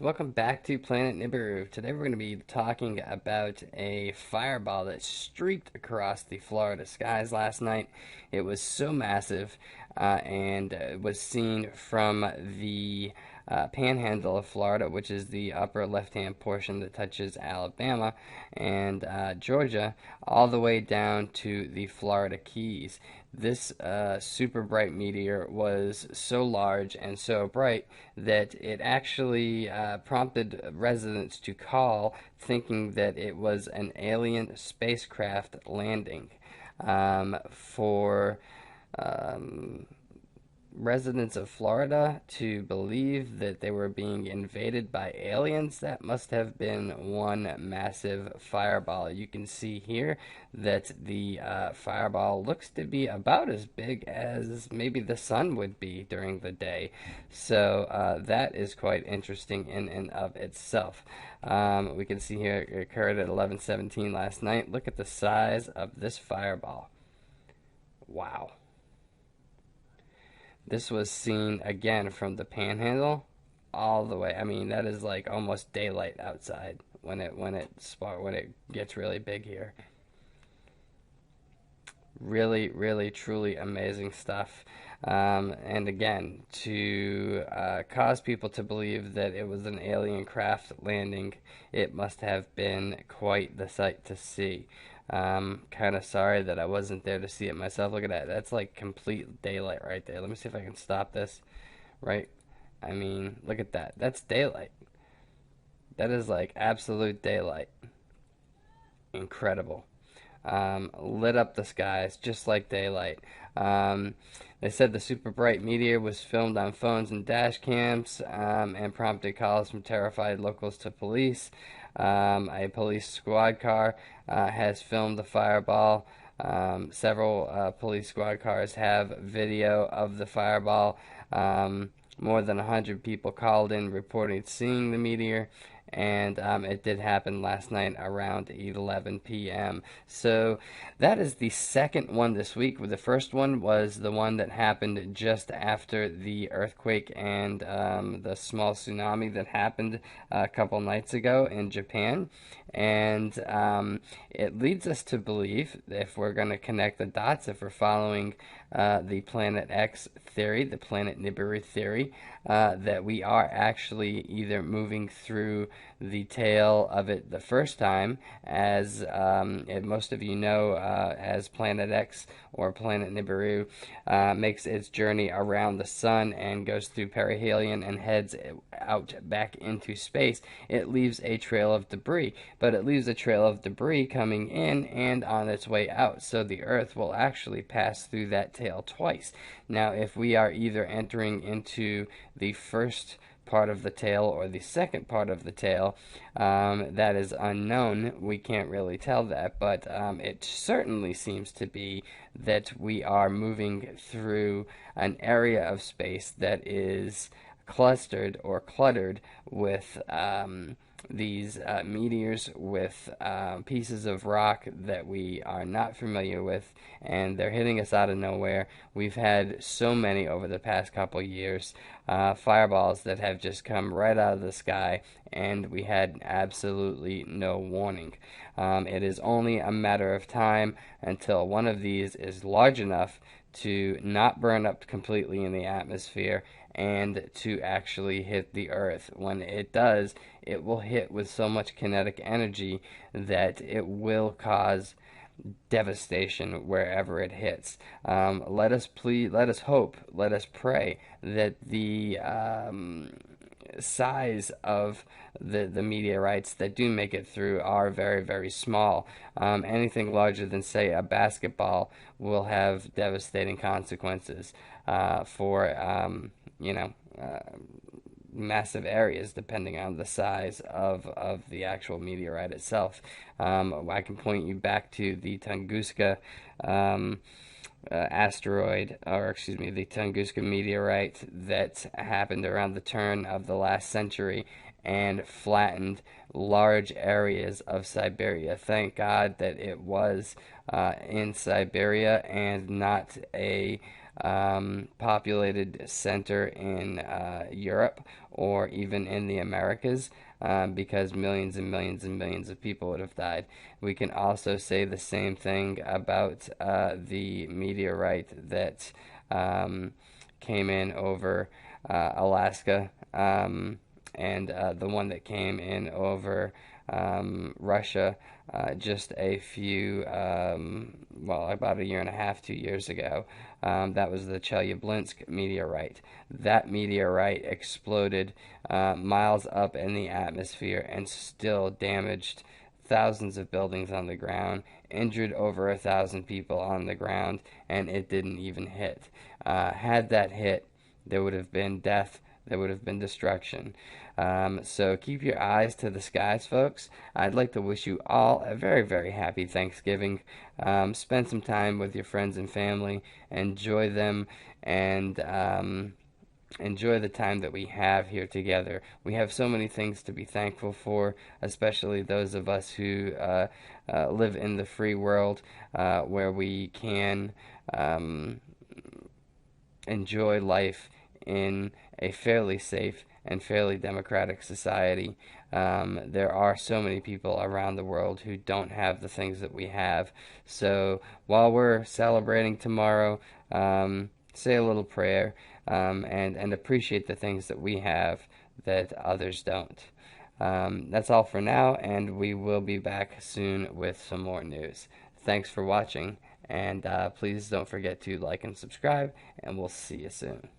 welcome back to Planet Nibiru. Today we're going to be talking about a fireball that streaked across the Florida skies last night. It was so massive and was seen from the panhandle of Florida, which is the upper left-hand portion that touches Alabama and Georgia, all the way down to the Florida Keys. This super bright meteor was so large and so bright that it actually prompted residents to call, thinking that it was an alien spacecraft landing. For residents of Florida to believe that they were being invaded by aliens, that must have been one massive fireball. You can see here that the fireball looks to be about as big as maybe the sun would be during the day. So that is quite interesting in and of itself. We can see here it occurred at 11:17 last night. Look at the size of this fireball. Wow. This was seen again from the panhandle all the way. I mean, that is like almost daylight outside when it gets really big here. Really, really, truly amazing stuff. And again, to cause people to believe that it was an alien craft landing, it must have been quite the sight to see. Kind of sorry that I wasn't there to see it myself. Look at that. That's like complete daylight right there. Let me see if I can stop this. Right? I mean, look at that. That's daylight. That is like absolute daylight. Incredible. Lit up the skies just like daylight. They said the super bright meteor was filmed on phones and dash cams and prompted calls from terrified locals to police. A police squad car has filmed the fireball. Several police squad cars have video of the fireball. More than 100 people called in reporting seeing the meteor, and it did happen last night around 11 p.m. So that is the second one this week. The first one was the one that happened just after the earthquake and the small tsunami that happened a couple nights ago in Japan. And it leads us to believe, if we're going to connect the dots, if we're following the Planet X theory, the Planet Nibiru theory, that we are actually either moving through the tail of it the first time, as most of you know, as Planet X or Planet Nibiru makes its journey around the sun and goes through perihelion and heads out back into space. It leaves a trail of debris, but it leaves a trail of debris coming in and on its way out. So the Earth will actually pass through that tail twice. Now, if we are either entering into the first part of the tail or the second part of the tail, that is unknown. We can't really tell that, but it certainly seems to be that we are moving through an area of space that is clustered or cluttered with these meteors, with pieces of rock that we are not familiar with, and they're hitting us out of nowhere. We've had so many over the past couple years, fireballs that have just come right out of the sky, and we had absolutely no warning. It is only a matter of time until one of these is large enough to not burn up completely in the atmosphere and to actually hit the Earth. When it does, it will hit with so much kinetic energy that it will cause devastation wherever it hits. Let us hope, let us pray that the size of the meteorites that do make it through are very, very small. Anything larger than, say, a basketball will have devastating consequences for massive areas depending on the size of the actual meteorite itself. I can point you back to the Tunguska asteroid, or excuse me, the Tunguska meteorite that happened around the turn of the last century and flattened large areas of Siberia. Thank God that it was in Siberia and not a populated center in Europe or even in the Americas, because millions and millions and millions of people would have died. We can also say the same thing about the meteorite that came in over Alaska, and the one that came in over Russia just a few, well, about a year and a half, 2 years ago. That was the Chelyabinsk meteorite. That meteorite exploded miles up in the atmosphere and still damaged thousands of buildings on the ground, injured over 1,000 people on the ground, and it didn't even hit. Had that hit, there would have been death, there would have been destruction. So keep your eyes to the skies, folks. I'd like to wish you all a very, very happy Thanksgiving. Spend some time with your friends and family. Enjoy them, and enjoy the time that we have here together. We have so many things to be thankful for, especially those of us who live in the free world, where we can enjoy life in a fairly safe and fairly democratic society. There are so many people around the world who don't have the things that we have. So while we're celebrating tomorrow, say a little prayer, and appreciate the things that we have that others don't. That's all for now, and we will be back soon with some more news. Thanks for watching, and please don't forget to like and subscribe, and we'll see you soon.